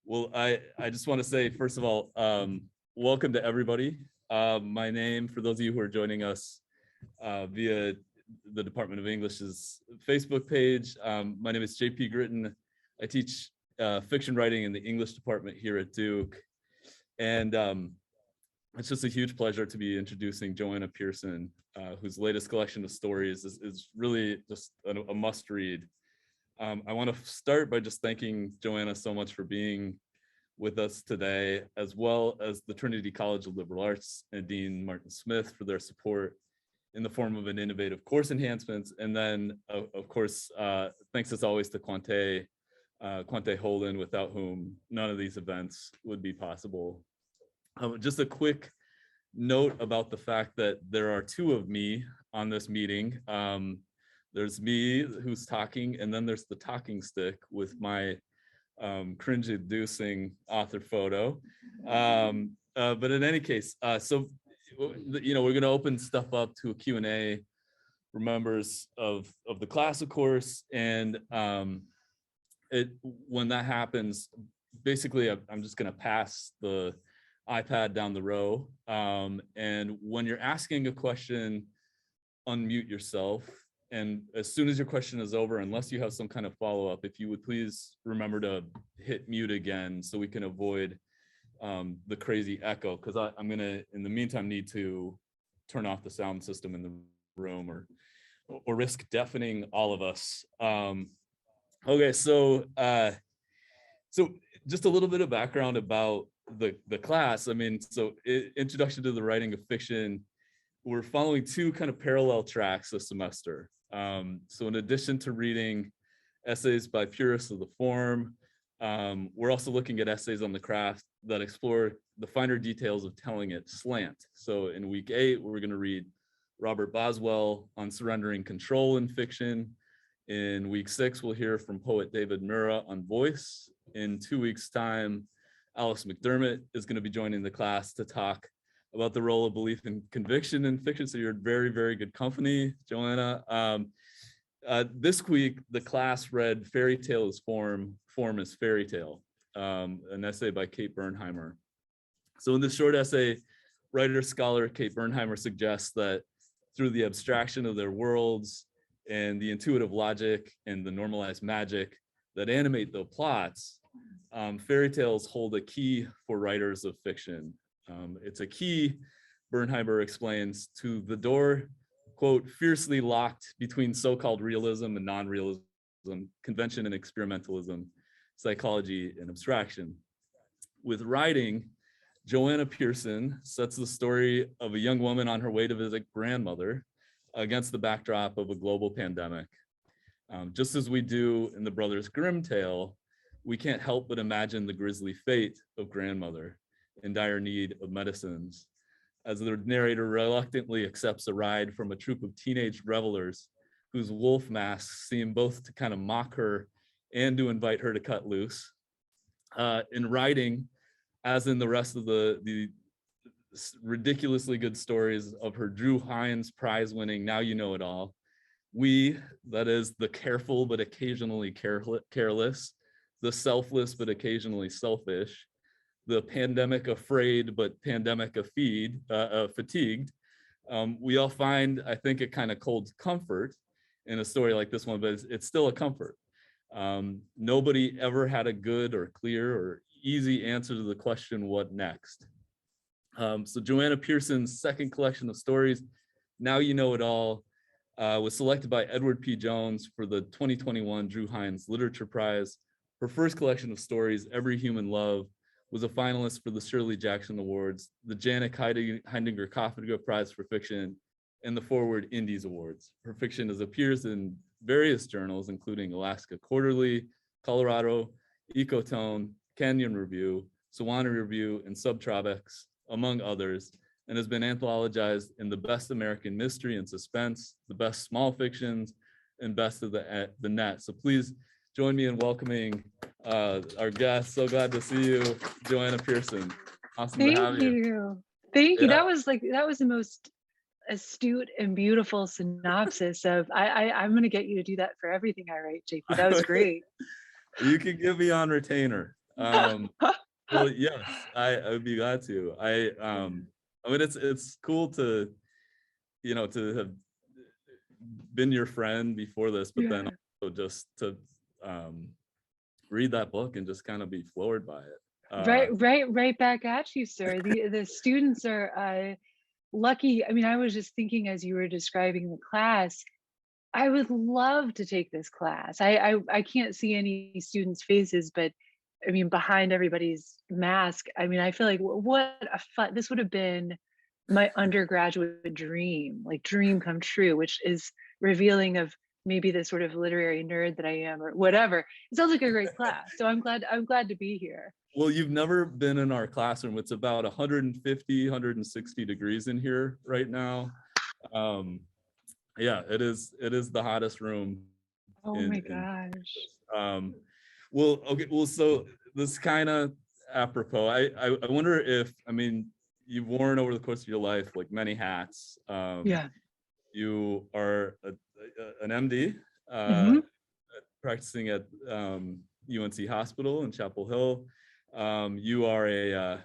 Well, I just want to say, first of all, welcome to everybody. My name, for those of you who are joining us via the Department of English's Facebook page, my name is JP Gritton. I teach fiction writing in the English department here at Duke. And it's just a huge pleasure to be introducing Joanna Pearson, whose latest collection of stories is really just a must read. I want to start by just thanking Joanna so much for being with us today, as well as the Trinity College of Liberal Arts and Dean Martin Smith for their support in the form of an innovative course enhancements. And then, of course, thanks as always to Quante Holden, without whom none of these events would be possible. Just a quick note about the fact that there are two of me on this meeting. There's me who's talking, and then there's the talking stick with my cringe-inducing author photo. But in any case, so we're going to open stuff up to a Q&A for members of the class, of course, and when that happens, basically I'm just going to pass the iPad down the row, and when you're asking a question, unmute yourself. And as soon as your question is over, unless you have some kind of follow-up, if you would please remember to hit mute again so we can avoid the crazy echo, because I'm going to, in the meantime, need to turn off the sound system in the room or risk deafening all of us. Okay, so just a little bit of background about the class. I mean, so introduction to the writing of fiction. We're following two kind of parallel tracks this semester. So in addition to reading essays by purists of the form, we're also looking at essays on the craft that explore the finer details of telling it slant. So in week 8, we're going to read Robert Boswell on surrendering control in fiction. In week 6, we'll hear from poet David Mura on voice. In 2 weeks' time, Alice McDermott is going to be joining the class to talk about the role of belief and conviction in fiction. So you're in very, very good company, Joanna. This week, the class read Fairy Tale as Form as Fairy Tale, an essay by Kate Bernheimer. So in this short essay, writer-scholar Kate Bernheimer suggests that through the abstraction of their worlds and the intuitive logic and the normalized magic that animate the plots, fairy tales hold a key for writers of fiction. It's a key, Bernheimer explains, to the door, quote, fiercely locked between so-called realism and non-realism, convention and experimentalism, psychology and abstraction. With writing, Joanna Pearson sets the story of a young woman on her way to visit grandmother against the backdrop of a global pandemic. Just as we do in the Brothers Grimm tale, we can't help but imagine the grisly fate of grandmother in dire need of medicines, as the narrator reluctantly accepts a ride from a troop of teenage revelers whose wolf masks seem both to kind of mock her and to invite her to cut loose. In writing, as in the rest of the ridiculously good stories of her Drew Hines prize-winning Now You Know It All, we, that is the careful but occasionally careless, the selfless but occasionally selfish, the pandemic afraid but pandemic fatigued, we all find, I think, a kind of cold comfort in a story like this one, but it's still a comfort. Nobody ever had a good or clear or easy answer to the question, what next? So Joanna Pearson's second collection of stories, Now You Know It All, was selected by Edward P. Jones for the 2021 Drew Hines Literature Prize. Her first collection of stories, Every Human Love, was a finalist for the Shirley Jackson Awards, the Janet Heidinger Kafka Prize for Fiction, and the Forward Indies Awards. Her fiction appears in various journals, including Alaska Quarterly, Colorado, Ecotone, Canyon Review, Sewanee Review, and Subtropics, among others, and has been anthologized in the Best American Mystery and Suspense, the Best Small Fictions, and Best of the Net. So please join me in welcoming our guest. So glad to see you, Joanna Pearson. Awesome to have you. Thank you. That was the most astute and beautiful synopsis of I'm going to get you to do that for everything I write, JP. That was great. You can give me on retainer. Well, yes, I would be glad to. I mean, it's cool to, to have been your friend before this, but then Yeah. also just to um, read that book and just kind of be floored by it. Right back at you, sir. The students are lucky. I mean, I was just thinking as you were describing the class, I would love to take this class. I can't see any students' faces, but I mean, behind everybody's mask, I mean, I feel like what a fun, this would have been my undergraduate dream, like dream come true, which is revealing of maybe the sort of literary nerd that I am or whatever. It sounds like a great class. So I'm glad to be here. Well, you've never been in our classroom. It's about 150, 160 degrees in here right now. Um, yeah, it is the hottest room Oh my in gosh. um, well, okay, well, so this kind of apropos. I wonder if, I mean, you've worn over the course of your life like many hats. Yeah. You are an MD, Hmm. practicing at UNC Hospital in Chapel Hill. You are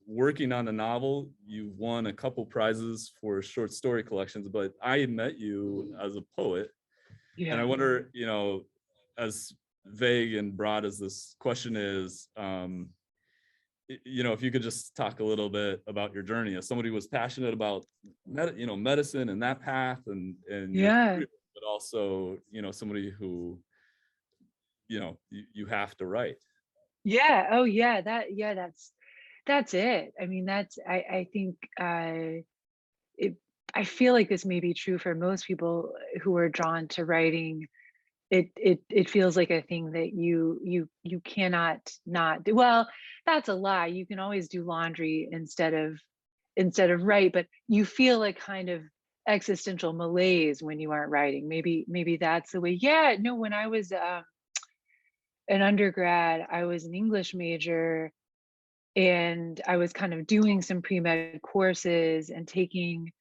working on a novel. You won a couple prizes for short story collections, but I met you as a poet, and I Yeah. wonder, as vague and broad as this question is, if you could just talk a little bit about your journey as somebody who was passionate about medicine and that path and your Yeah. career, but also somebody who you have to write. Yeah. Oh yeah. That's it. I mean, I think it, I feel like this may be true for most people who are drawn to writing. It feels like a thing that you cannot not do. Well, that's a lie. You can always do laundry instead of write, but you feel like kind of existential malaise when you aren't writing. Maybe that's the way. Yeah, no, when I was an undergrad, I was an English major and I was kind of doing some pre-med courses and taking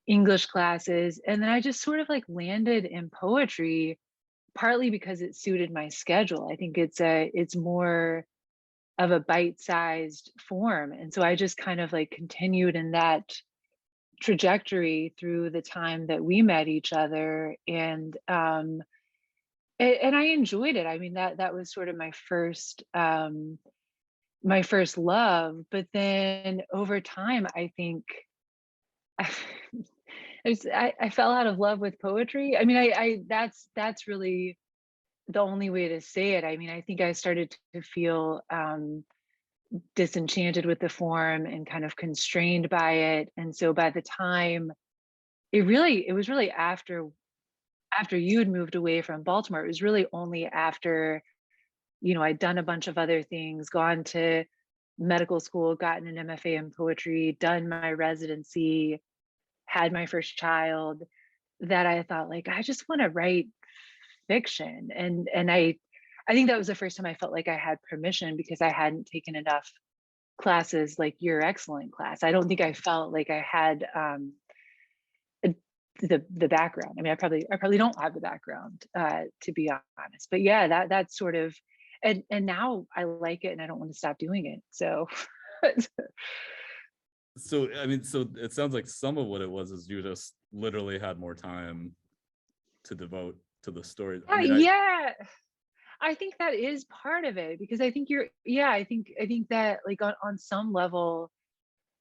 English classes. And then I just sort of like landed in poetry, partly because it suited my schedule. I think it's more of a bite-sized form. And so I just kind of like continued in that trajectory through the time that we met each other. And I enjoyed it. I mean, that was sort of my first love. But then over time, I think I, I fell out of love with poetry. I mean, I that's really the only way to say it. I mean, I think I started to feel disenchanted with the form and kind of constrained by it. And so by the time it was really after you had moved away from Baltimore, it was really only after, I'd done a bunch of other things, gone to medical school, gotten an MFA in poetry, done my residency, had my first child, that I thought like, I just want to write fiction. And I think that was the first time I felt like I had permission because I hadn't taken enough classes like your excellent class. I don't think I felt like I had the background. I mean, I probably don't have the background, to be honest. But yeah, that's sort of, and now I like it and I don't want to stop doing it. So So I mean, so it sounds like some of what it was is you just literally had more time to devote to the story. I mean, yeah, I think that is part of it because I think I think that like on some level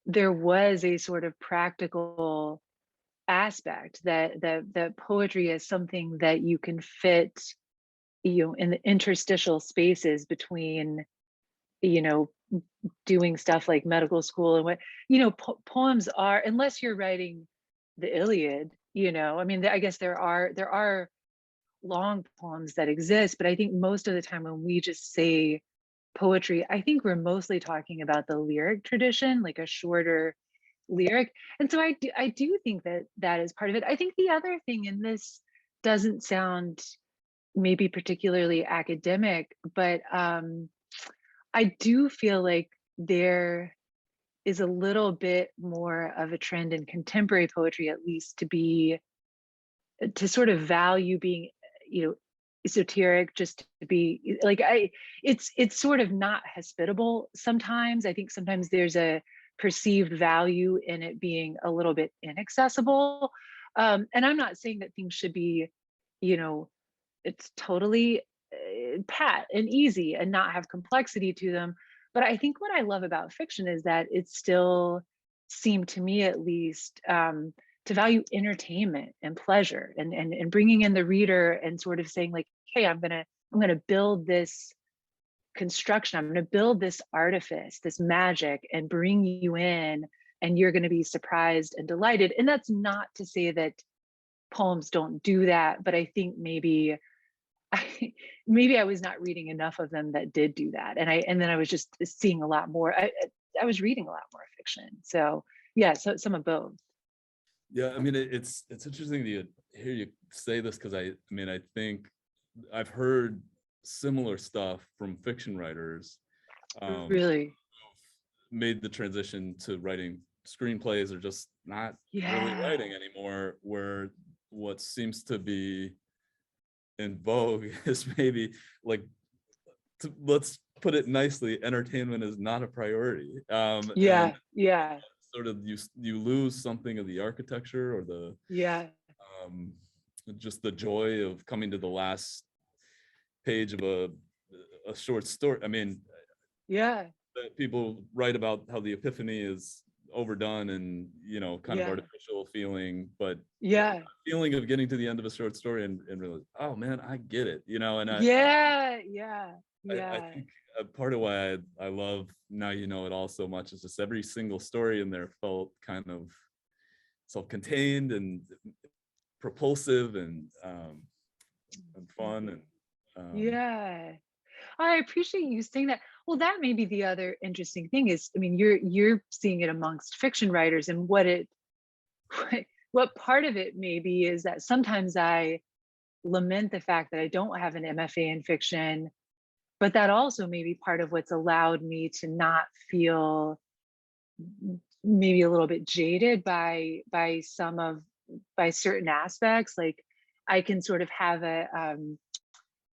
there was a sort of practical aspect that poetry is something that you can fit, in the interstitial spaces between, you know doing stuff like medical school and what, poems are, unless you're writing the Iliad. I mean, I guess there are long poems that exist, but I think most of the time when we just say poetry, I think we're mostly talking about the lyric tradition, like a shorter lyric. And so I do think that is part of it. I think the other thing, and this doesn't sound maybe particularly academic, but I do feel like there is a little bit more of a trend in contemporary poetry, at least, to sort of value being, you know, esoteric, just to be like, it's sort of not hospitable sometimes. I think sometimes there's a perceived value in it being a little bit inaccessible. And I'm not saying that things should be, you know, it's totally pat and easy and not have complexity to them. But I think what I love about fiction is that it still seemed to me, at least, to value entertainment and pleasure, and bringing in the reader and sort of saying like, hey, I'm gonna build this construction, I'm gonna build this artifice, this magic, and bring you in, and you're gonna be surprised and delighted. And that's not to say that poems don't do that, but I think maybe maybe I was not reading enough of them that did do that, and then I was just seeing a lot more. I was reading a lot more fiction. So yeah, so some of both. Yeah, I mean, it's interesting to hear you say this, because I mean, I think I've heard similar stuff from fiction writers, Really? made the transition to writing screenplays, or just not really Yeah. writing anymore, where what seems to be in vogue is maybe like, let's put it nicely, entertainment is not a priority, and Yeah. Yeah. sort of you lose something of the architecture, or the Yeah. um, just the joy of coming to the last page of a short story. I mean, Yeah. people write about how the epiphany is overdone and, you know, kind of Yeah. artificial feeling, but Yeah. feeling of getting to the end of a short story and realize, oh man, I get it, you know. And Yeah. Yeah. I Yeah. think a part of why I love Now You Know It All so much is just every single story in there felt kind of self-contained and propulsive and fun, and Yeah. I appreciate you saying that. Well, that may be the other interesting thing is, I mean, you're seeing it amongst fiction writers, and what part of it maybe is that sometimes I lament the fact that I don't have an MFA in fiction, but that also may be part of what's allowed me to not feel maybe a little bit jaded by certain aspects. Like I can sort of have a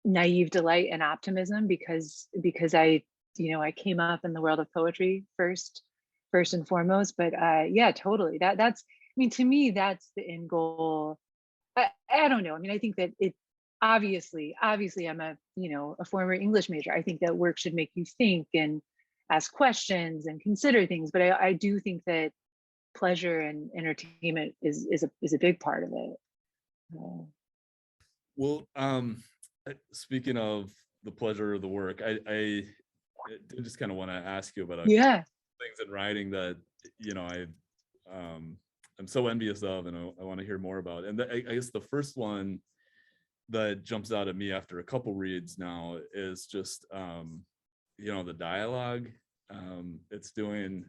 naive delight and optimism because I came up in the world of poetry first and foremost. But yeah, totally, that's, I mean, to me that's the end goal. I don't know, I mean, I think that it obviously I'm a former English major. I think that work should make you think and ask questions and consider things, but I do think that pleasure and entertainment is a big part of it. well, speaking of the pleasure of the work, I did just kind of want to ask you about Yeah. things in writing that, you know, I'm so envious of, and I want to hear more about. And I guess the first one that jumps out at me after a couple reads now is just, you know, the dialogue. It's doing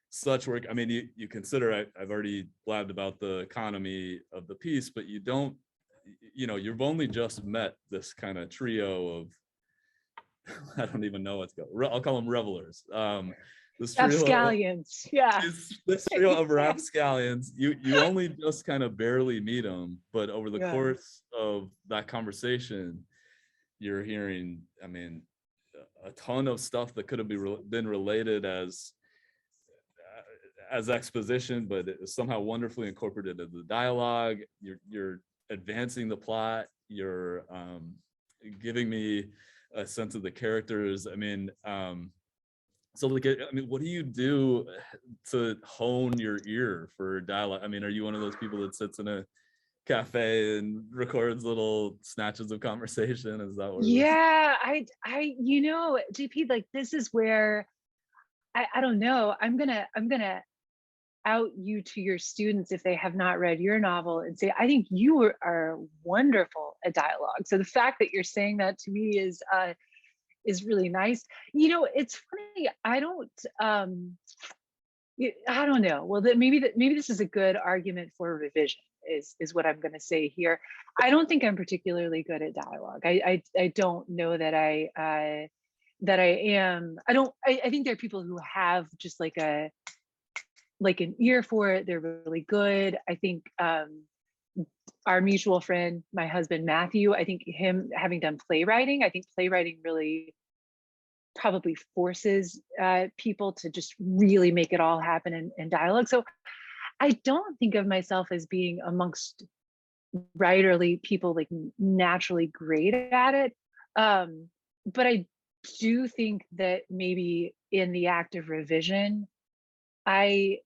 such work. I mean, you consider, I've already blabbed about the economy of the piece, but you don't, you know, you've only just met this kind of trio of, I don't even know what's called. I'll call them revelers. This trio of, Rapscallions. Yeah. this trio of rapscallions. You only just kind of barely meet them, but over the Yeah. course of that conversation, you're hearing, I mean, a ton of stuff that could have been related as exposition, but it is somehow wonderfully incorporated into the dialogue. You're advancing the plot. You're giving me a sense of the characters. I mean, so like, I mean, what do you do to hone your ear for dialogue? I mean, are you one of those people that sits in a cafe and records little snatches of conversation? Is that what it is? Yeah, JP, like this is where I don't know. I'm gonna out you to your students if they have not read your novel and say, I think are wonderful at dialogue. So the fact that you're saying that to me is really nice. It's funny. I don't know. Well, maybe this is a good argument for revision. Is what I'm going to say here. I don't think I'm particularly good at dialogue. I don't know that that I am. I think there are people who have just like an ear for it. They're really good. I think our mutual friend, my husband Matthew, I think him having done playwriting, I think playwriting really probably forces people to just really make it all happen in dialogue. So I don't think of myself as being amongst writerly people like naturally great at it. But I do think that maybe in the act of revision, I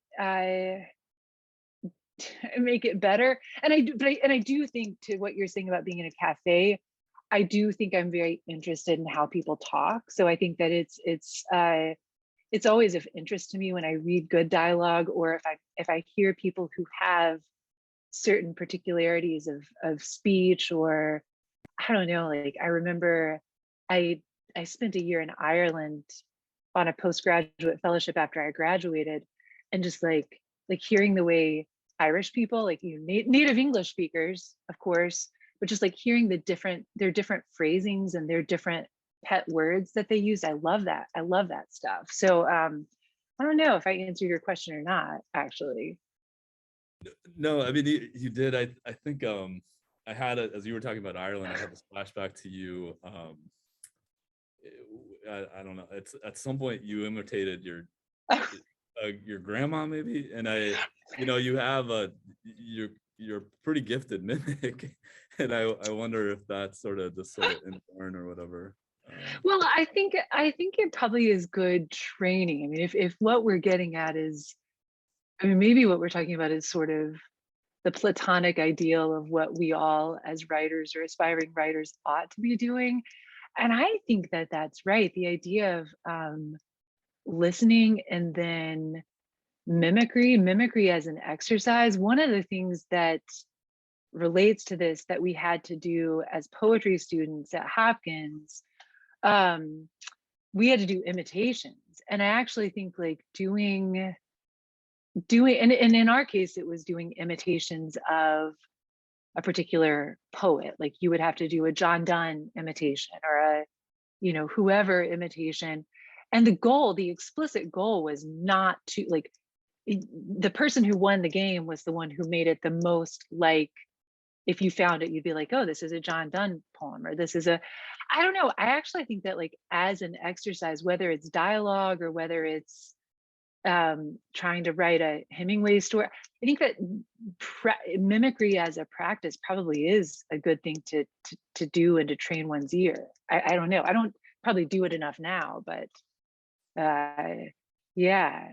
make it better. And I do think, to what you're saying about being in a cafe, I do think I'm very interested in how people talk. So I think that it's always of interest to me when I read good dialogue, or if I hear people who have certain particularities of speech, or I don't know, like I remember I I spent a year in Ireland on a postgraduate fellowship after I graduated, and just like hearing the way Irish people, like native English speakers, of course, but just like hearing their different phrasings and their different pet words that they use. I love that. I love that stuff. So I don't know if I answered your question or not, actually. No, I mean, you did. I think I had as you were talking about Ireland, I had this flashback to you. I don't know. It's at some point you imitated your grandma, maybe, and you have you're pretty gifted mimic, and I wonder if that's sort of just sort of inborn or whatever. Well, I think it probably is good training. I mean, if what we're getting at is, I mean, maybe what we're talking about is sort of the platonic ideal of what we all as writers or aspiring writers ought to be doing. And I think that that's right. The idea of listening and then mimicry as an exercise. One of the things that relates to this that we had to do as poetry students at Hopkins, um, we had to do imitations. And I actually think like doing and in our case, it was doing imitations of a particular poet. Like you would have to do a John Donne imitation or a, whoever imitation. And the explicit goal was not to like, the person who won the game was the one who made it the most like, if you found it, you'd be like, oh, this is a John Donne poem, or this is I don't know. I actually think that like as an exercise, whether it's dialogue or whether it's trying to write a Hemingway story, I think that mimicry as a practice probably is a good thing to do and to train one's ear. I don't know. I don't probably do it enough now, but yeah.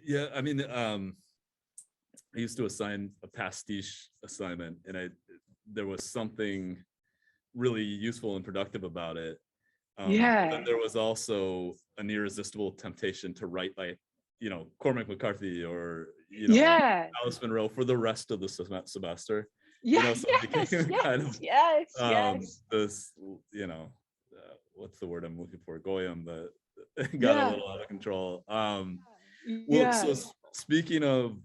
Yeah, I mean, I used to assign a pastiche assignment, and there was something really useful and productive about it. But then there was also an irresistible temptation to write like, Cormac McCarthy or, Alice Munro for the rest of the semester. So it became kind of this, what's the word I'm looking for? Goyim, that got a little out of control. Well, so speaking of,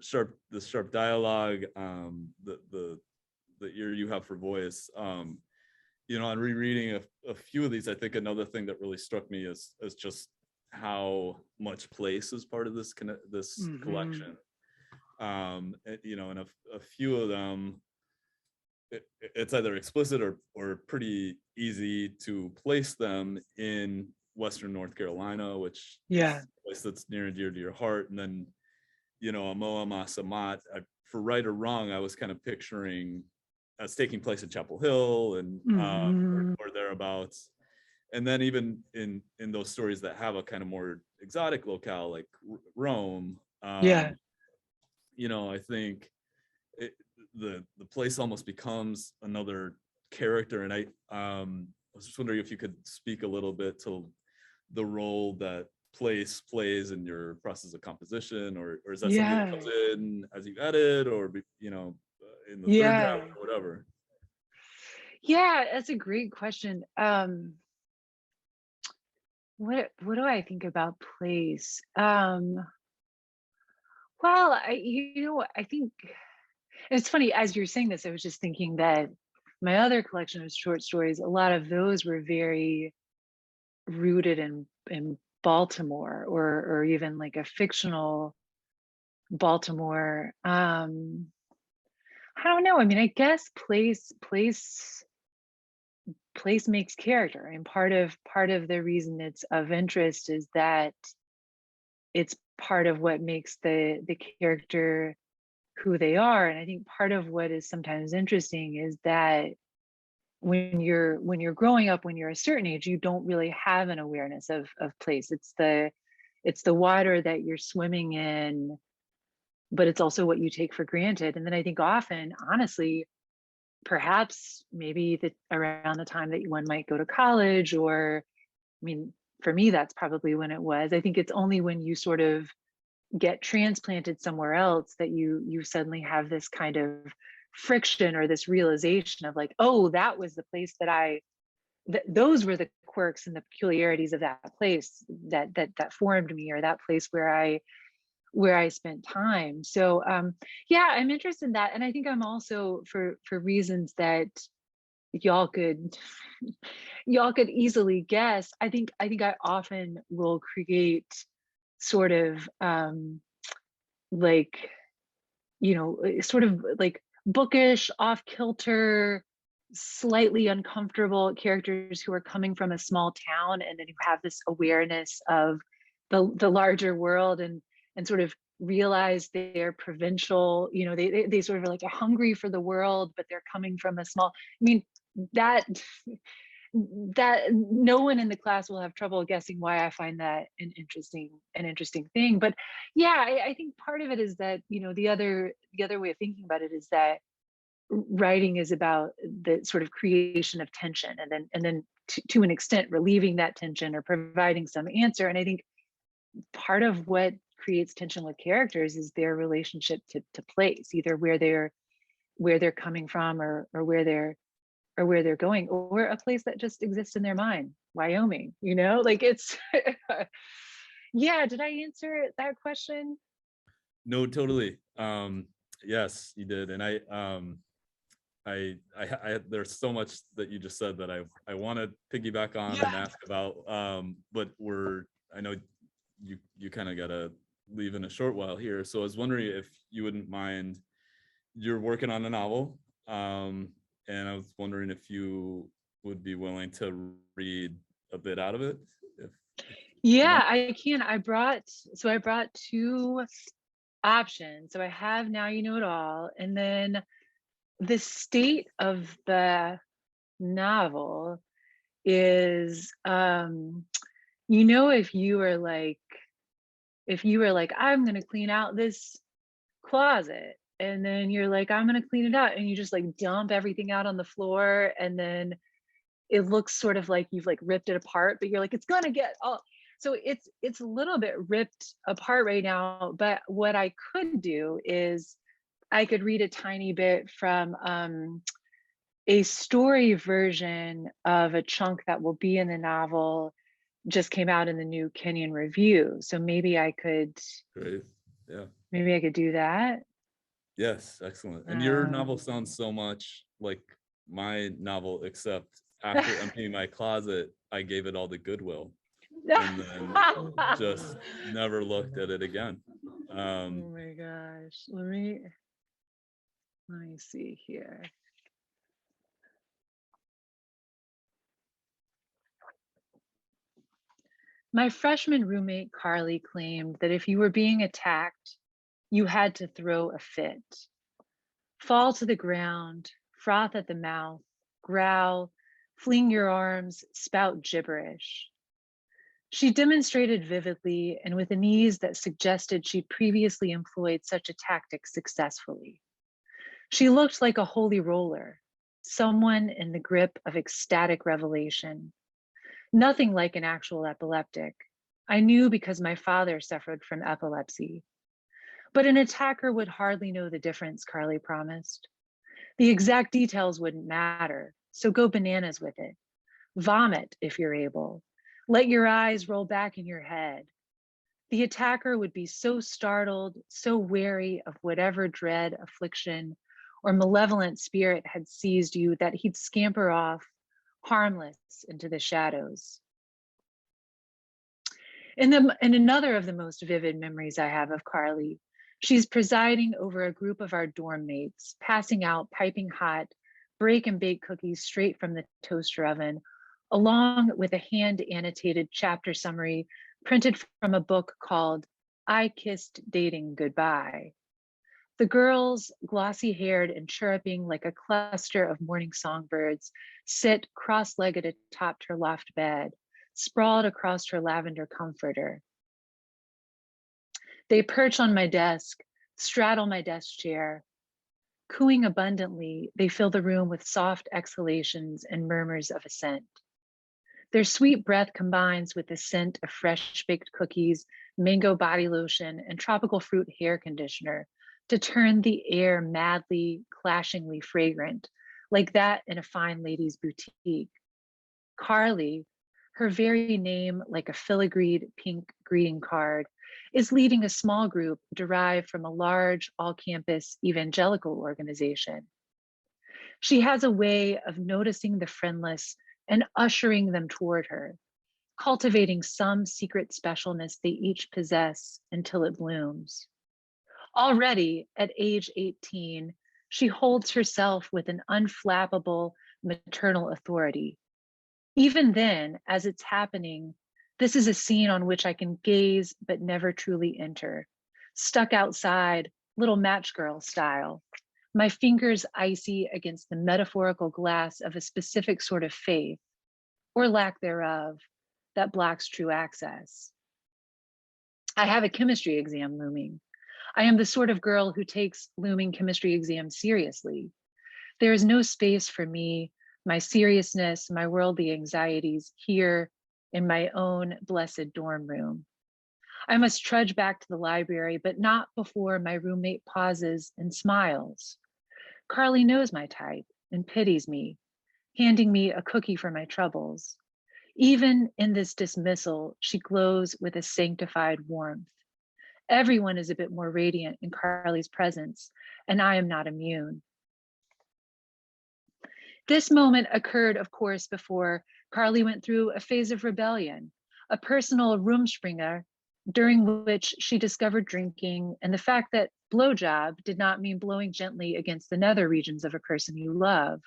sharp dialogue, the ear you have for voice, on rereading a few of these, I think another thing that really struck me is just how much place is part of this collection. And a few of them, it's either explicit or pretty easy to place them in Western North Carolina, which is a place that's near and dear to your heart. And then, Amoa Masamat, for right or wrong, I was kind of picturing as taking place at Chapel Hill and or thereabouts. And then even in those stories that have a kind of more exotic locale like Rome, I think the place almost becomes another character. And I was just wondering if you could speak a little bit to the role that place plays in your process of composition, or is that something that comes in as you edit, or in the third draft or whatever? Yeah, that's a great question. What do I think about place? Well, I think it's funny, as you're saying this, I was just thinking that my other collection of short stories, a lot of those were very rooted in Baltimore, or even like a fictional Baltimore. I don't know. I mean, I guess place makes character. And part of the reason it's of interest is that it's part of what makes the character who they are. And I think part of what is sometimes interesting is that when you're growing up, when you're a certain age, you don't really have an awareness of place. It's the water that you're swimming in, but it's also what you take for granted. And then I think often, honestly, perhaps maybe around the time that one might go to college, or I mean, for me, that's probably when it was. I think it's only when you sort of get transplanted somewhere else that you suddenly have this kind of friction or this realization of like, oh, that was the place those were the quirks and the peculiarities of that place that formed me, or that place where I spent time. So yeah, I'm interested in that. And I think I'm also, for reasons that y'all could y'all could easily guess, I often will create sort of like, sort of like bookish, off kilter, slightly uncomfortable characters who are coming from a small town, and then who have this awareness of the larger world, and sort of realize they're provincial. They sort of are like are hungry for the world, but they're coming from a small. I mean, that that no one in the class will have trouble guessing why I find that an interesting thing. But yeah, I think part of it is that, the other way of thinking about it is that writing is about the sort of creation of tension, and then to an extent relieving that tension or providing some answer. And I think part of what creates tension with characters is their relationship to place, either where they're coming from, or where they're going, or a place that just exists in their mind. Wyoming, like it's yeah. Did I answer that question? No, totally. Yes, you did. And I there's so much that you just said that I want to piggyback on and ask about. But I know you kind of gotta leave in a short while here. So I was wondering if you wouldn't mind, you're working on a novel. And I was wondering if you would be willing to read a bit out of it. If you Yeah, mind. I can. I brought two options. So I have Now You Know It All, and then the state of the novel is, if you were like, I'm going to clean out this closet, and then you're like, I'm going to clean it out, and you just like dump everything out on the floor, and then it looks sort of like you've like ripped it apart, but you're like, it's going to get all. So it's a little bit ripped apart right now. But what I could do is I could read a tiny bit from a story version of a chunk that will be in the novel. Just came out in the new Kenyon Review, so maybe I could Great. Yeah. do that. Yes, excellent. And your Um, novel sounds so much like my novel, except after emptying my closet, I gave it all to Goodwill and then just never looked at it again. oh my gosh, let me see here. My freshman roommate Carly claimed that if you were being attacked, you had to throw a fit, fall to the ground, froth at the mouth, growl, fling your arms, spout gibberish. She demonstrated vividly and with an ease that suggested she'd previously employed such a tactic successfully. She looked like a holy roller, someone in the grip of ecstatic revelation. Nothing like an actual epileptic. I knew because my father suffered from epilepsy. But an attacker would hardly know the difference, Carly promised. The exact details wouldn't matter, so go bananas with it. Vomit if you're able. Let your eyes roll back in your head. The attacker would be so startled, so wary of whatever dread, affliction, or malevolent spirit had seized you that he'd scamper off, harmless, into the shadows. And another of the most vivid memories I have of Carly, She's presiding over a group of our dorm mates, passing out piping hot break and bake cookies straight from the toaster oven, along with a hand annotated chapter summary printed from a book called I Kissed Dating Goodbye. The girls, glossy haired and chirruping like a cluster of morning songbirds, sit cross-legged atop her loft bed, sprawled across her lavender comforter. They perch on my desk, straddle my desk chair. Cooing abundantly, they fill the room with soft exhalations and murmurs of assent. Their sweet breath combines with the scent of fresh baked cookies, mango body lotion, and tropical fruit hair conditioner to turn the air madly, clashingly fragrant, like that in a fine lady's boutique. Carly, her very name like a filigreed pink greeting card, is leading a small group derived from a large all-campus evangelical organization. She has a way of noticing the friendless and ushering them toward her, cultivating some secret specialness they each possess until it blooms. Already at age 18, she holds herself with an unflappable maternal authority. Even then, as it's happening, this is a scene on which I can gaze but never truly enter, stuck outside, little match girl style, my fingers icy against the metaphorical glass of a specific sort of faith, or lack thereof, that blocks true access. I have a chemistry exam looming. I am the sort of girl who takes looming chemistry exams seriously. There is no space for me, my seriousness, my worldly anxieties here in my own blessed dorm room. I must trudge back to the library, but not before my roommate pauses and smiles. Carly knows my type and pities me, handing me a cookie for my troubles. Even in this dismissal, she glows with a sanctified warmth. Everyone is a bit more radiant in Carly's presence, and I am not immune. This moment occurred, of course, before Carly went through a phase of rebellion, a personal Rumspringa, during which she discovered drinking and the fact that blowjob did not mean blowing gently against the nether regions of a person you love.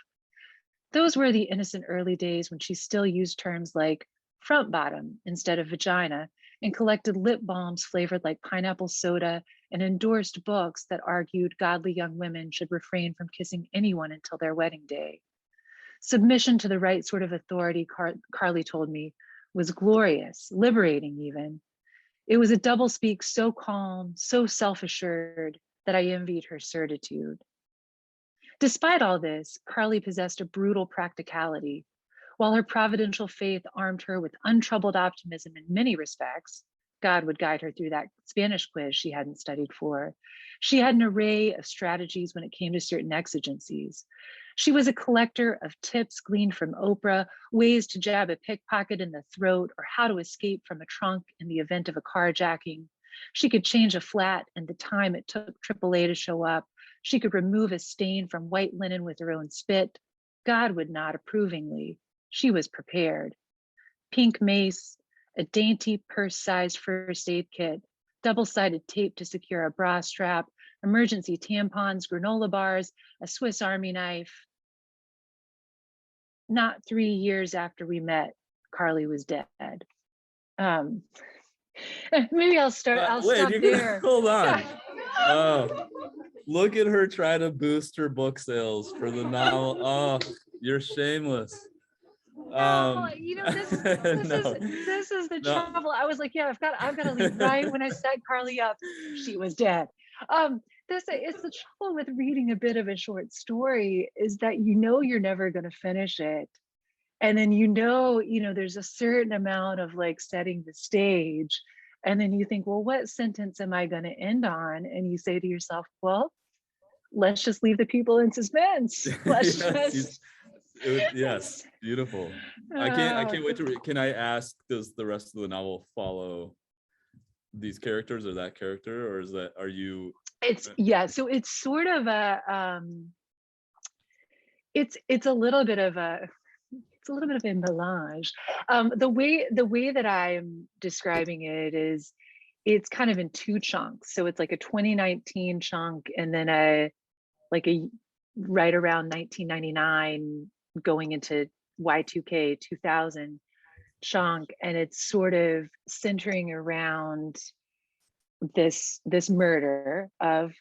Those were the innocent early days when she still used terms like front bottom instead of vagina and collected lip balms flavored like pineapple soda and endorsed books that argued godly young women should refrain from kissing anyone until their wedding day. Submission to the right sort of authority, Carly told me, was glorious, liberating even. It was a doublespeak so calm, so self-assured that I envied her certitude. Despite all this, Carly possessed a brutal practicality. While her providential faith armed her with untroubled optimism in many respects, God would guide her through that Spanish quiz she hadn't studied for. She had an array of strategies when it came to certain exigencies. She was a collector of tips gleaned from Oprah, ways to jab a pickpocket in the throat, or how to escape from a trunk in the event of a carjacking. She could change a flat in the time it took AAA to show up. She could remove a stain from white linen with her own spit. God would nod approvingly. She was prepared. Pink mace, a dainty purse-sized first aid kit, double-sided tape to secure a bra strap, emergency tampons, granola bars, a Swiss Army knife. Not 3 years after we met, Carly was dead. Maybe I'll stop there. Hold on. Look at her try to boost her book sales for the novel. Oh, you're shameless. No, this is the trouble. I was like, yeah, I've got to leave right when I set Carly up. She was dead. It's the trouble with reading a bit of a short story is that you're never going to finish it, and then there's a certain amount of like setting the stage, and then you think, well, what sentence am I going to end on? And you say to yourself, well, let's just leave the people in suspense. Yes, beautiful. I can't wait to read. Can I ask, does the rest of the novel follow these characters or that character, or are you? So it's sort of a it's a little bit of a melange. The way that I'm describing it is it's kind of in two chunks. So it's like a 2019 chunk, and then a right around 1999 going into Y2K 2000 chunk, and it's sort of centering around this murder of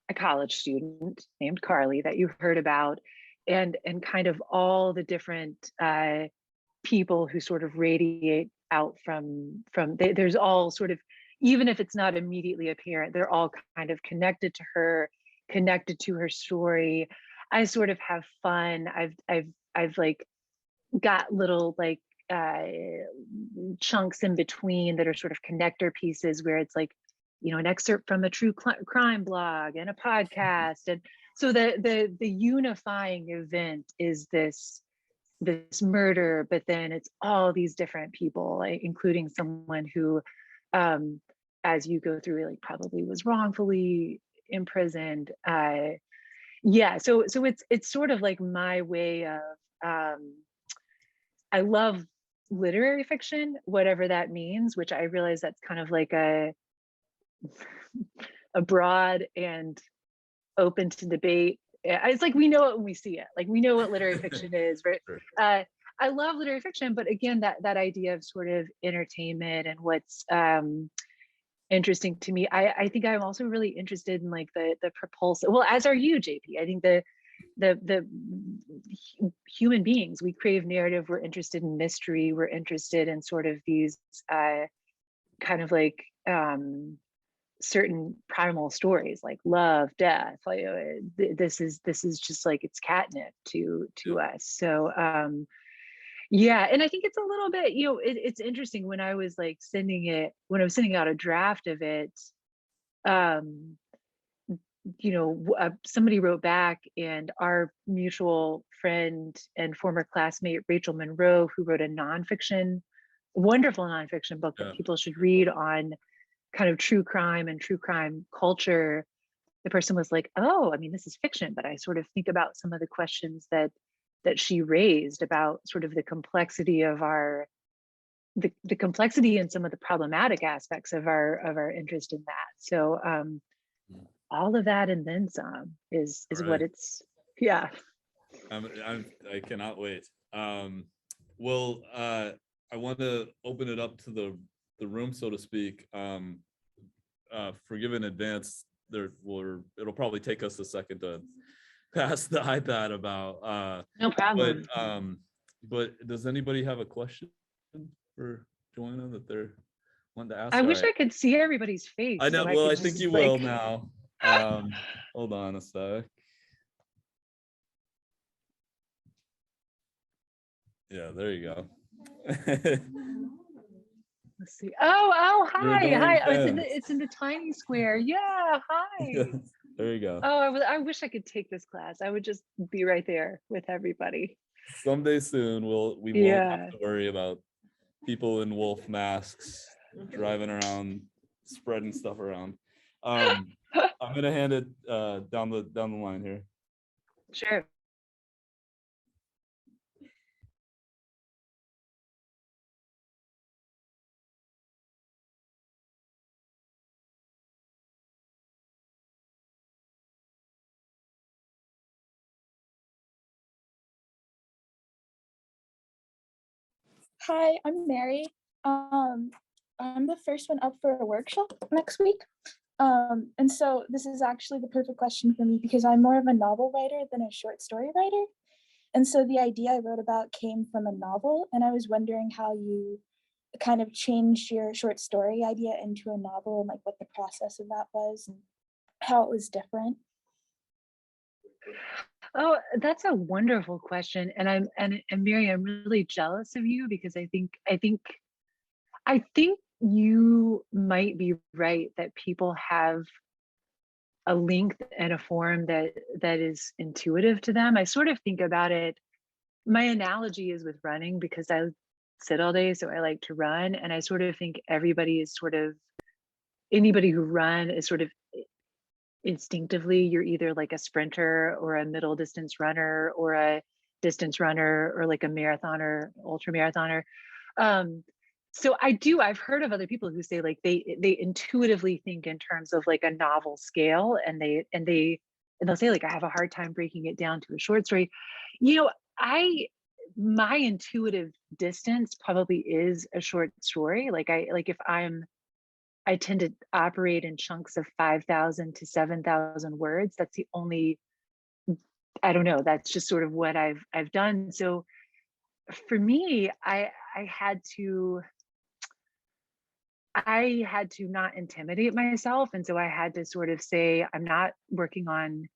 a college student named Carly that you heard about, and kind of all the different people who sort of radiate out from there's all sort of, even if it's not immediately apparent, they're all kind of connected to her, connected to her story. I sort of have fun. I've like got little like chunks in between that are sort of connector pieces where it's like, you know, an excerpt from a true crime blog and a podcast. And so the unifying event is this murder, but then it's all these different people, like, including someone who, as you go through, like probably was wrongfully imprisoned. Yeah, so it's sort of like my way of, I love literary fiction, whatever that means, which I realize that's kind of like a broad and open to debate. It's like, we know it when we see it. Like, we know what literary fiction is, right? Sure. I love literary fiction, but again, that idea of sort of entertainment and what's interesting to me. I think I'm also really interested in like the propulsive. Well, as are you, JP. I think the human beings, we crave narrative. We're interested in mystery. We're interested in sort of these kind of like certain primal stories, like love, death. Like this is just like, it's catnip to us. So yeah, and I think it's a little bit, you know, it's interesting when I was like when I was sending out a draft of it, you know, somebody wrote back, and our mutual friend and former classmate Rachel Monroe, who wrote a wonderful nonfiction book that people should read on kind of true crime and true crime culture. The person was like, oh, I mean, this is fiction, but I sort of think about some of the questions that she raised about sort of the complexity of the complexity and some of the problematic aspects of our interest in that. So all of that and then some is Right. what it's. Yeah. I cannot wait. Well, I want to open it up to the room, so to speak. Forgive in advance. It'll probably take us a second to pass the iPad about. No problem. But does anybody have a question for Joanna that they're wanting to ask? I wish I could see everybody's face. I know. So Well, I could think just, you like... will now. Hold on a sec. Yeah, there you go. Let's see. Oh, hi. Oh, Fans. it's in the tiny square. Yeah, hi. There you go. Oh, I wish I could take this class. I would just be right there with everybody. Someday soon, we won't have to worry about people in wolf masks driving around, spreading stuff around. I'm gonna hand it down the line here. Sure. Hi, I'm Mary. I'm the first one up for a workshop next week. And so this is actually the perfect question for me because I'm more of a novel writer than a short story writer. And so the idea I wrote about came from a novel, and I was wondering how you kind of changed your short story idea into a novel, and like what the process of that was and how it was different. Oh, that's a wonderful question. And Mary, I'm really jealous of you because I think you might be right that people have a length and a form that is intuitive to them. I sort of think about it. My analogy is with running because I sit all day, so I like to run. And I sort of think anybody who run is sort of instinctively, you're either like a sprinter or a middle distance runner or a distance runner or like a marathoner, ultra marathoner. So I've heard of other people who say like they intuitively think in terms of like a novel scale, and they'll say like I have a hard time breaking it down to a short story. You know, my intuitive distance probably is a short story. Like if I tend to operate in chunks of 5,000 to 7,000 words. That's the only, I don't know, that's just sort of what I've done. So for me, I had to not intimidate myself. And so I had to sort of say, I'm not working on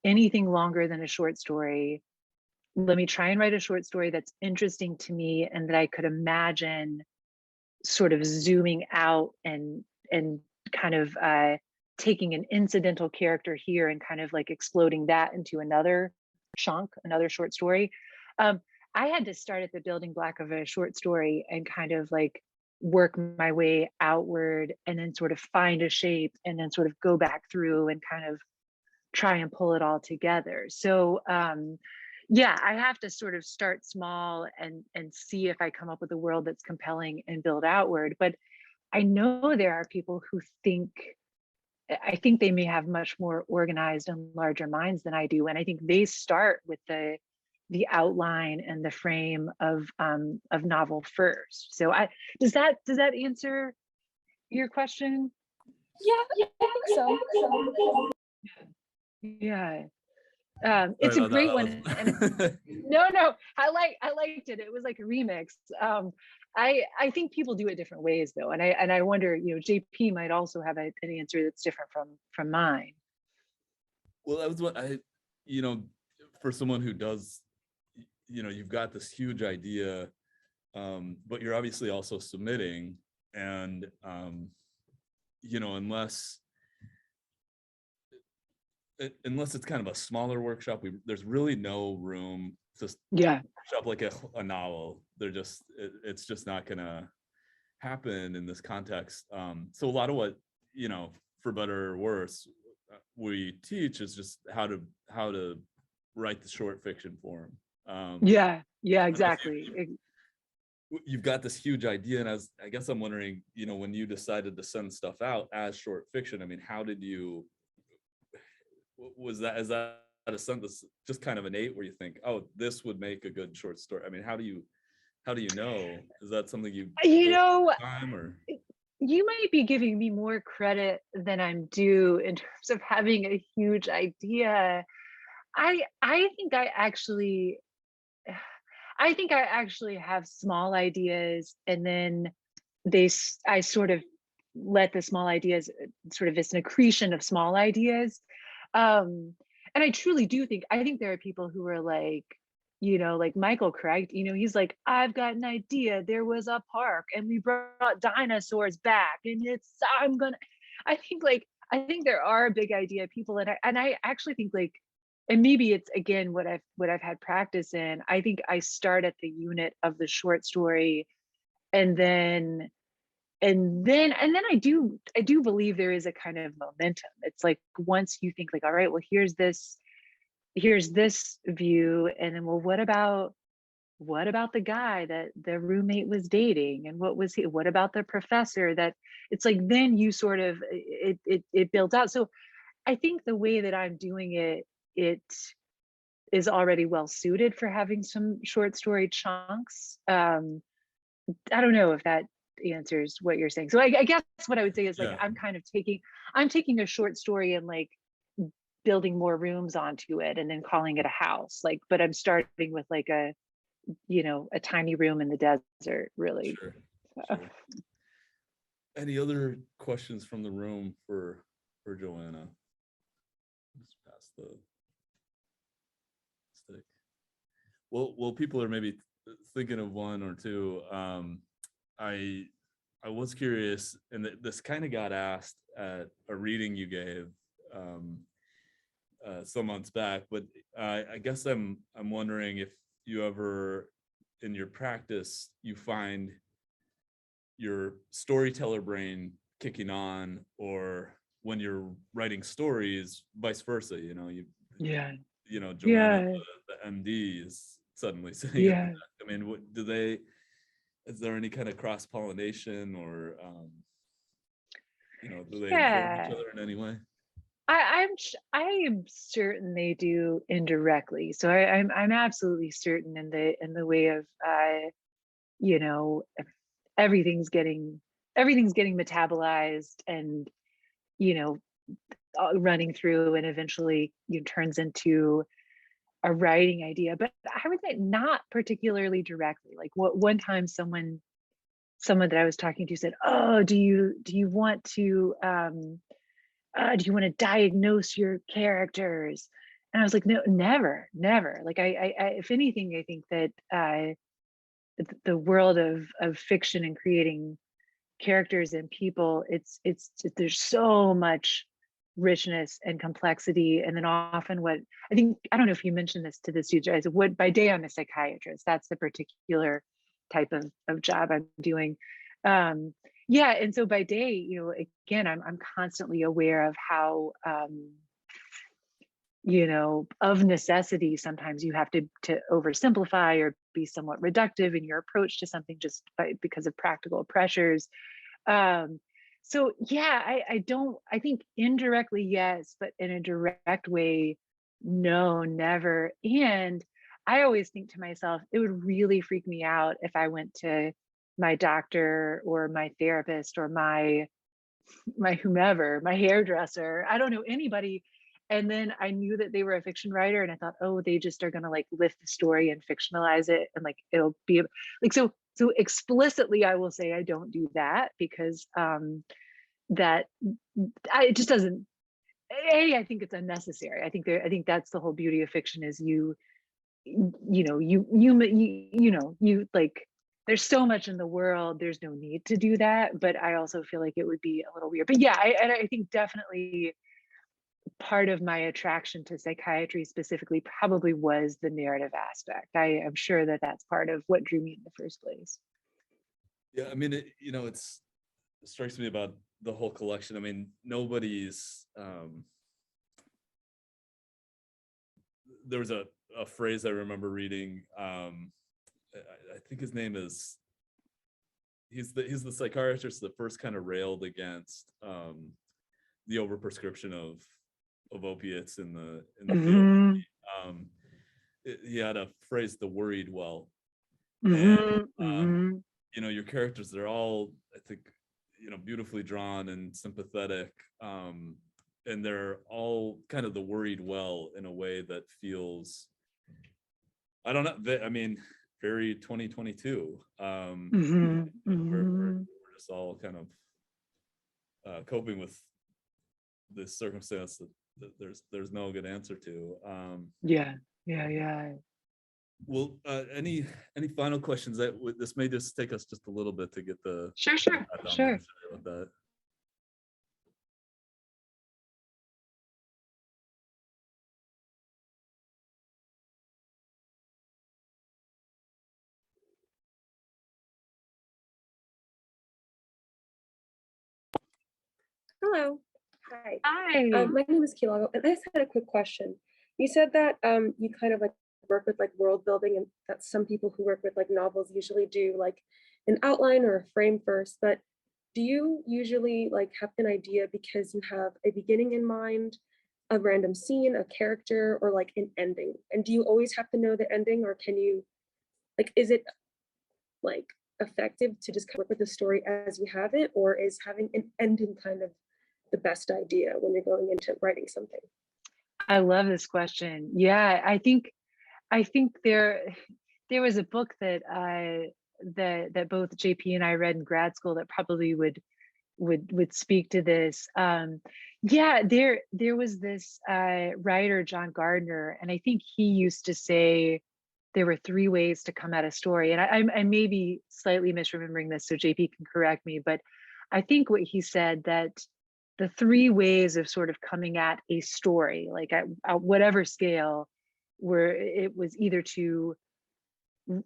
anything longer than a short story. Let me try and write a short story that's interesting to me and that I could imagine sort of zooming out and kind of taking an incidental character here and kind of like exploding that into another chunk, another short story. I had to start at the building block of a short story and kind of like work my way outward and then sort of find a shape and then sort of go back through and kind of try and pull it all together. So yeah, I have to sort of start small and see if I come up with a world that's compelling and build outward. But I know there are people who I think they may have much more organized and larger minds than I do. And I think they start with the outline and the frame of novel first. So does that answer your question? Yeah, I think so. Yeah. Sorry It's a about great that. one. And no, I liked it. It was like a remix. I think people do it different ways though. And I wonder, you know, JP might also have an answer that's different from mine. Well, that was what you know, for someone who does, you know, you've got this huge idea, but you're obviously also submitting, and you know, unless it's kind of a smaller workshop, there's really no room to workshop like a novel. It's just not gonna happen in this context. So a lot of what, you know, for better or worse, we teach is just how to write the short fiction form. Yeah, exactly. You've got this huge idea, and I guess I'm wondering, you know, when you decided to send stuff out as short fiction, I mean, how did you, is that a sentence just kind of innate where you think, oh, this would make a good short story? I mean, how do you know? Is that something you know, time, or you might be giving me more credit than I'm due in terms of having a huge idea. I think I actually have small ideas, and then I sort of let the small ideas sort of, it's an accretion of small ideas. And I truly do think, I think there are people who are like, you know, like Michael Craig, you know, he's like, I've got an idea. There was a park and we brought dinosaurs back and I think there are big idea people, and I actually think like, and maybe it's again what I've had practice in. I think I start at the unit of the short story, and then I do believe there is a kind of momentum. It's like once you think like, all right, well, here's this view, and then, well, what about the guy that the roommate was dating, and what about the professor that, it's like, then you sort of, it builds out. So I think the way that I'm doing it is already well suited for having some short story chunks. I don't know if that answers what you're saying. So I guess what I would say is like, I'm taking a short story and like building more rooms onto it and then calling it a house. Like, but I'm starting with like a tiny room in the desert, really. Sure. Any other questions from the room for Joanna? Just pass the stick. Well, people are maybe thinking of one or two. I was curious, and this kind of got asked at a reading you gave some months back, but I guess I'm wondering if you ever, in your practice, you find your storyteller brain kicking on, or when you're writing stories, vice versa. You know, Joanna, the MD, is suddenly sitting at the desk. I mean, is there any kind of cross-pollination, or do they inform each Yeah, other in any way? I am certain they do indirectly. So I'm absolutely certain in the way of you know, everything's getting everything's getting metabolized and you know running through and eventually turns into a writing idea. But I would say not particularly directly. Like what one time someone that I was talking to said, "Oh, do you want to diagnose your characters?" And I was like, "No, never, never." Like if anything, I think that the world of fiction and creating characters and people, there's so much richness and complexity. And then often what I think, I don't know if you mentioned this to the students, what by day I'm a psychiatrist. That's the particular type of job I'm doing. Yeah, and so by day, again, I'm constantly aware of how of necessity, sometimes you have to oversimplify or be somewhat reductive in your approach to something just because of practical pressures. So yeah, I think indirectly, yes, but in a direct way, no, never. And I always think to myself, it would really freak me out if I went to my doctor or my therapist or my whomever, my hairdresser, I don't know anybody. And then I knew that they were a fiction writer, and I thought, oh, they just are going to like lift the story and fictionalize it, and like it'll be like so explicitly. I will say I don't do that because that it just doesn't. I think it's unnecessary. I think that's the whole beauty of fiction is you like there's so much in the world, there's no need to do that, but I also feel like it would be a little weird. But yeah, I think definitely part of my attraction to psychiatry specifically probably was the narrative aspect. I am sure that that's part of what drew me in the first place. Yeah, I mean, it strikes me about the whole collection. I mean, nobody's there was a phrase I remember reading. I think his name is, he's the psychiatrist that first kind of railed against the overprescription of opiates in the Mm-hmm. field. He had a phrase, the worried well. Mm-hmm. And your characters, they're all, I think, beautifully drawn and sympathetic, and they're all kind of the worried well in a way that feels, I don't know, I mean, very 2022. Mm-hmm. We're Mm-hmm. just all kind of coping with this circumstance that there's no good answer to. Yeah. Well, any final questions? This may just take us just a little bit to get the Sure. down there. Sorry about that. Hello. Hi. Hi. My name is Kilago, and I just had a quick question. You said that you kind of like work with like world building, and that some people who work with like novels usually do like an outline or a frame first, but do you usually like have an idea because you have a beginning in mind, a random scene, a character, or like an ending? And do you always have to know the ending, or can you, like, is it like effective to just work with the story as you have it, or is having an ending kind of the best idea when you're going into writing something? I love this question. Yeah, I think there was a book that that both JP and I read in grad school that probably would speak to this. Yeah, there was this writer, John Gardner, and I think he used to say there were three ways to come at a story. And I may be slightly misremembering this, so JP can correct me, but I think what he said that the three ways of sort of coming at a story, like at whatever scale, where it was either to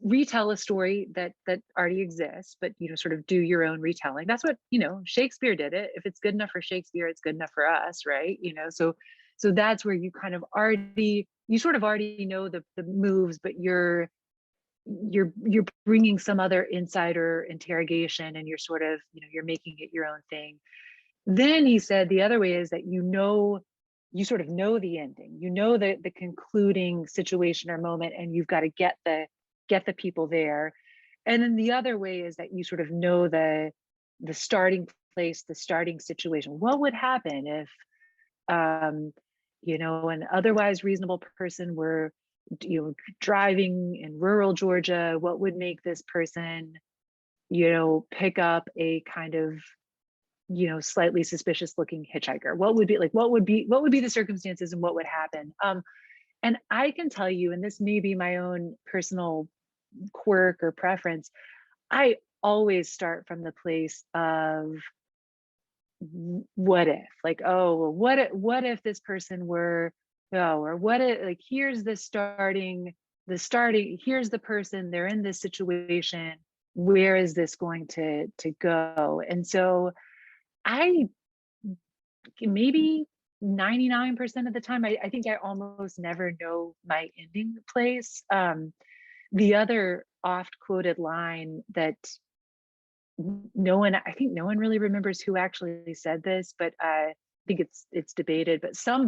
retell a story that already exists, but sort of do your own retelling. That's what Shakespeare did it. If it's good enough for Shakespeare, it's good enough for us, right? So that's where you kind of already, you sort of already know the moves, but you're you're bringing some other insider interrogation, and you're sort of, you're making it your own thing. Then he said the other way is that you sort of know the ending, the concluding situation or moment, and you've got to get the people there. And then the other way is that you sort of know the starting place, the starting situation. What would happen if an otherwise reasonable person were driving in rural Georgia? What would make this person pick up a kind of slightly suspicious looking hitchhiker? What would be the circumstances, and what would happen? And I can tell you, and this may be my own personal quirk or preference, I always start from the place of what if, like, oh, well, what if this person were, or what if, like, here's the starting, here's the person, they're in this situation, where is this going to go? And so I, maybe 99% of the time, I think I almost never know my ending place. The other oft quoted line that I think no one really remembers who actually said this, but I think it's debated, but some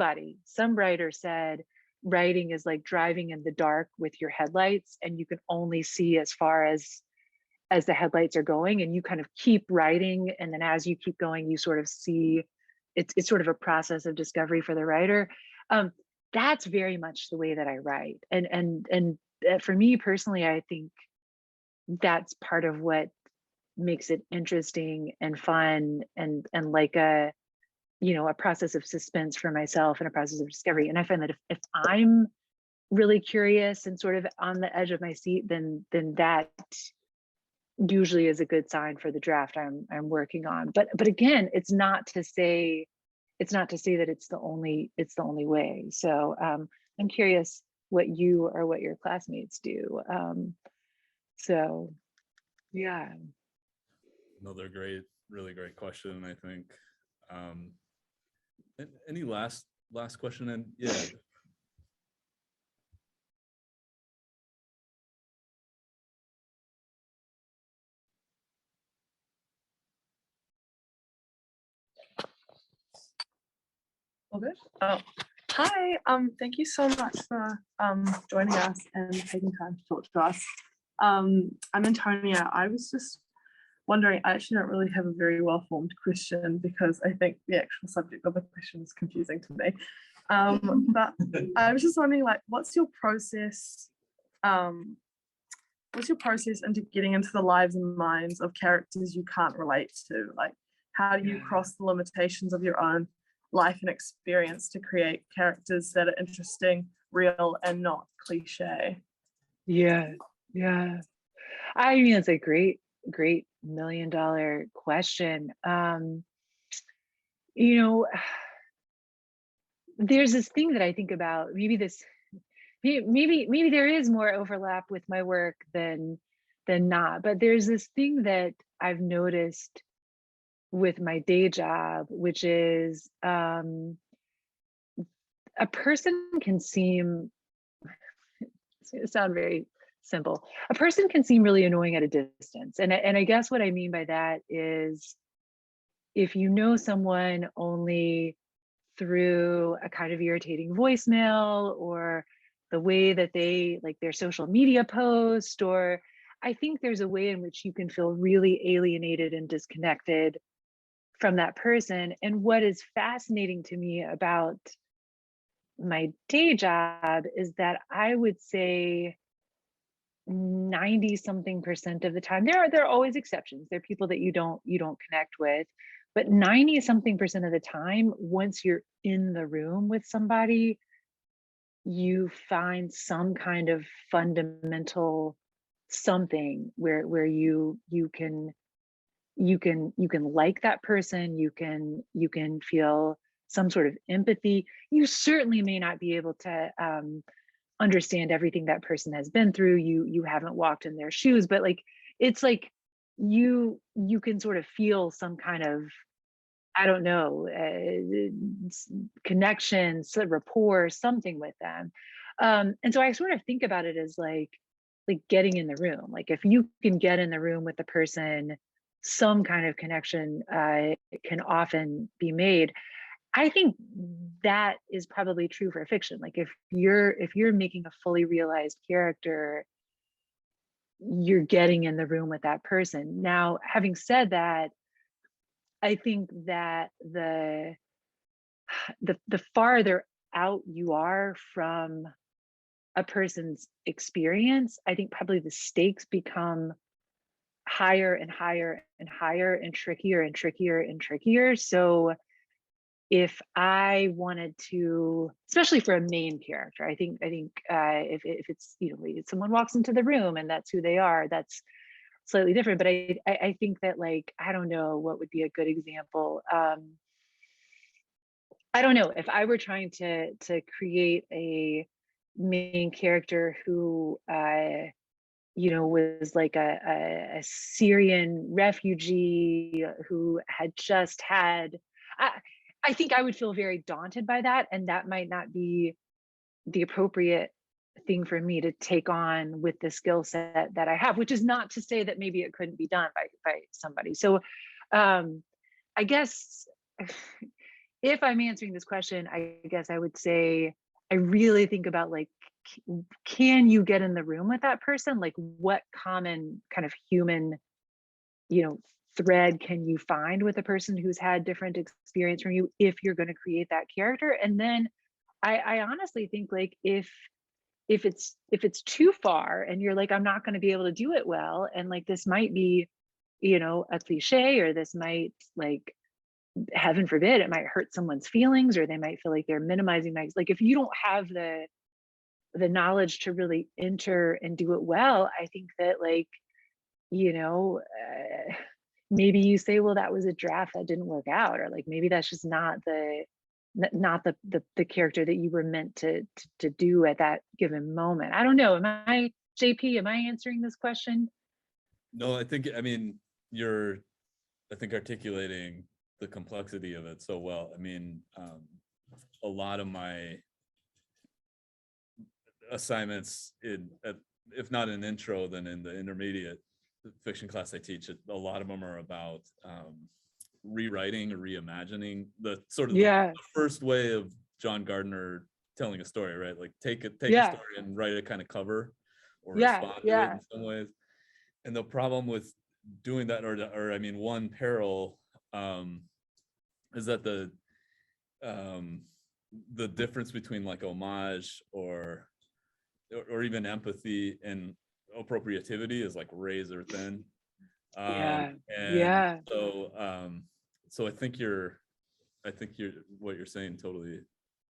writer said, writing is like driving in the dark with your headlights, and you can only see as far as the headlights are going, and you kind of keep writing, and then as you keep going, you sort of see it's sort of a process of discovery for the writer. That's very much the way that I write, and for me personally, I think that's part of what makes it interesting and fun, and like a process of suspense for myself, and a process of discovery. And I find that if I'm really curious and sort of on the edge of my seat, then that usually is a good sign for the draft I'm working on. But again, it's not to say that it's the only way. So I'm curious what you or what your classmates do. So yeah. Another really great question, I think. Any last question? And yeah. All good? Oh, hi. Thank you so much for joining us and taking time to talk to us. I'm Antonia. I was just wondering, I actually don't really have a very well-formed question, because I think the actual subject of the question is confusing to me. But I was just wondering, like, what's your process into getting into the lives and minds of characters you can't relate to? Like, how do you cross the limitations of your own life and experience to create characters that are interesting, real, and not cliche? Yeah. I mean, it's a great $1 million question. There's this thing that I think about, maybe there is more overlap with my work than not, but there's this thing that I've noticed with my day job, which is a person can seem, it's going to sound very simple, a person can seem really annoying at a distance. And I guess what I mean by that is, if you know someone only through a kind of irritating voicemail, or the way that they like their social media post, or I think there's a way in which you can feel really alienated and disconnected from that person. And what is fascinating to me about my day job is that I would say 90 something percent of the time, there are always exceptions. There are people that you don't connect with, but 90 something percent of the time, once you're in the room with somebody, you find some kind of fundamental something where you can like that person, you can feel some sort of empathy. You certainly may not be able to understand everything that person has been through. You haven't walked in their shoes, but like, it's like you can sort of feel some kind of, I don't know, connection, rapport, something with them. And so I sort of think about it as like, like getting in the room. Like if you can get in the room with the person, some kind of connection can often be made. I think that is probably true for fiction. Like if you're making a fully realized character, you're getting in the room with that person. Now, having said that, I think that the farther out you are from a person's experience, I think probably the stakes become higher and higher and higher and trickier and trickier and trickier. So if I wanted to, especially for a main character, I think if it's, you know, if someone walks into the room and that's who they are, that's slightly different. But I think that, like, I don't know what would be a good example. I don't know, if I were trying to create a main character who you know, was like a Syrian refugee who had just had, I think I would feel very daunted by that, and that might not be the appropriate thing for me to take on with the skill set that I have, which is not to say that maybe it couldn't be done by somebody. So I guess if I'm answering this question, I guess I would say I really think about, like, can you get in the room with that person? Like, what common kind of human, you know, thread can you find with a person who's had different experience from you if you're going to create that character? And then I honestly think, like, if it's too far and you're like, I'm not going to be able to do it well, and like this might be, you know, a cliche, or this might, like, heaven forbid, it might hurt someone's feelings, or they might feel like they're minimizing my, like, if you don't have the knowledge to really enter and do it well, I think that, like, you know, maybe you say, well, that was a draft that didn't work out, or like maybe that's just not the character that you were meant to do at that given moment. I don't know. JP, am I answering this question? No, I mean, you're, I think, articulating the complexity of it so well. I mean, a lot of my assignments if not in intro, then in the intermediate fiction class I teach, a lot of them are about rewriting or reimagining the sort of the first way of John Gardner telling a story, right? Like take a story and write a kind of cover or respond to it in some ways. And the problem with doing that, or I mean, one peril is that the difference between like homage or even empathy and appropriativity is like razor thin. So I think what you're saying totally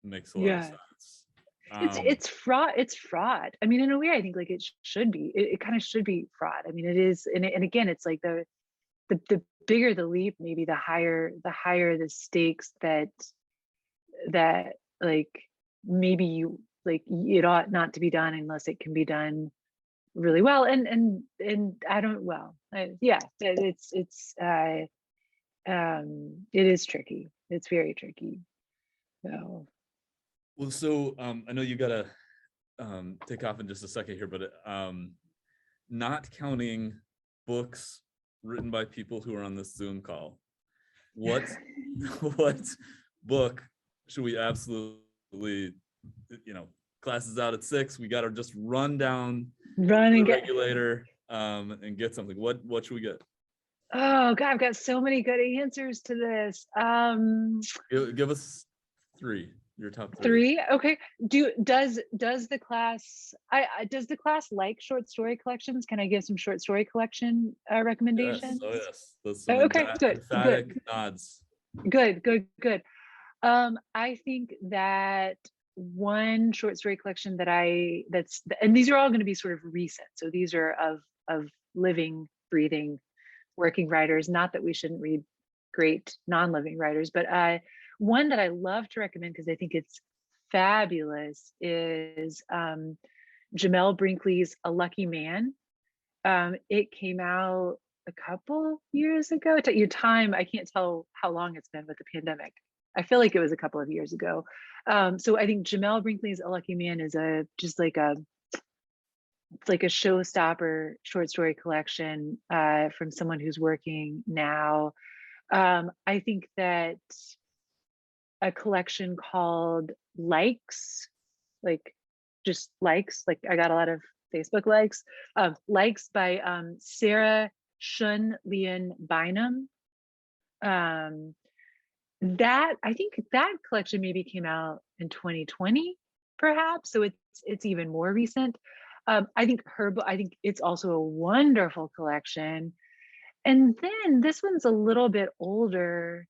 makes a lot of sense. It's fraught. I mean, in a way, I think, like, it should be. It kind of should be fraught. I mean, it is, and again, it's like the bigger the leap, maybe the higher the stakes that like maybe you, like, it ought not to be done unless it can be done really well. And I don't, it is tricky. It's very tricky. So. Well, so I know you gotta take off in just a second here, but not counting books written by people who are on this Zoom call, what book should we absolutely, class is out at 6, we gotta just run down and the get regulator and get something? What should we get? Oh God, I've got so many good answers to this. Give us 3. Your top 3. Okay. Does the class like short story collections? Can I give some short story collection recommendations? Yes. That's okay, good. Nods. Good. I think that one short story collection and these are all going to be sort of recent. So these are of living, breathing, working writers. Not that we shouldn't read great non-living writers, but one that I love to recommend because I think it's fabulous is Jamel Brinkley's A Lucky Man. It came out a couple years ago. Your time, I can't tell how long it's been with the pandemic. I feel like it was a couple of years ago. So I think Jamel Brinkley's A Lucky Man is just like a it's like a showstopper short story collection from someone who's working now. I think that a collection called Likes, like just likes, like I got a lot of Facebook likes, Likes by Sarah Shun Leon Bynum. That I think that collection maybe came out in 2020, perhaps. So it's even more recent. I think I think it's also a wonderful collection. And then this one's a little bit older,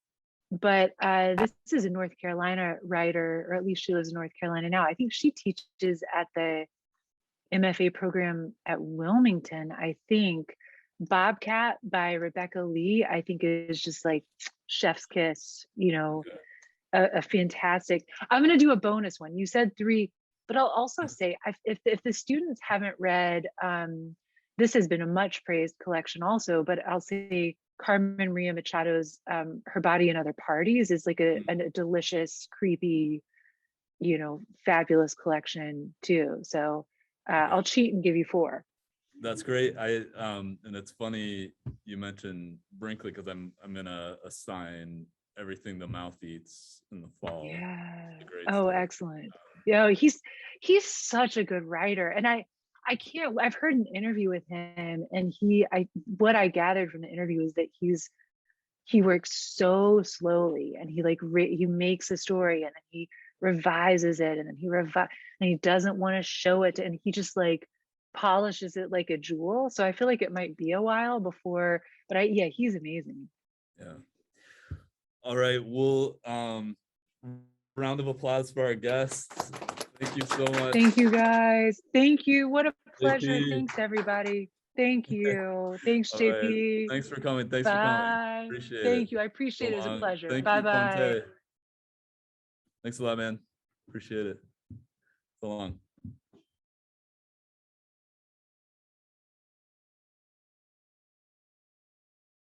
but this is a North Carolina writer, or at least she lives in North Carolina now. I think she teaches at the MFA program at Wilmington. I think Bobcat by Rebecca Lee, I think is just like chef's kiss, you know, a fantastic. I'm going to do a bonus one. You said 3, but I'll also say if the students haven't read, this has been a much praised collection also, but I'll say Carmen Maria Machado's Her Body and Other Parties is like a delicious, creepy, you know, fabulous collection too. So I'll cheat and give you 4. That's great. And it's funny you mentioned Brinkley, because I'm gonna assign Everything the Mouth Eats in the fall. Yeah. Great Oh, story. excellent. Yeah, he's such a good writer, and I've heard an interview with him, and what I gathered from the interview is that he works so slowly, and he like he makes a story and then he revises it, and then and he doesn't want to show it and he just like polishes it like a jewel. So I feel like it might be a while before, but yeah, he's amazing. Yeah. All right. Well, round of applause for our guests. Thank you so much. Thank you guys. Thank you. What a pleasure. JP. Thanks everybody. Thank you. Thanks, All JP. right. Thanks for coming. Thanks for coming. Appreciate it. Thank you. I appreciate it. It was a pleasure. Thank Bye you, bye. Ponte. Thanks a lot, man. Appreciate it. So long.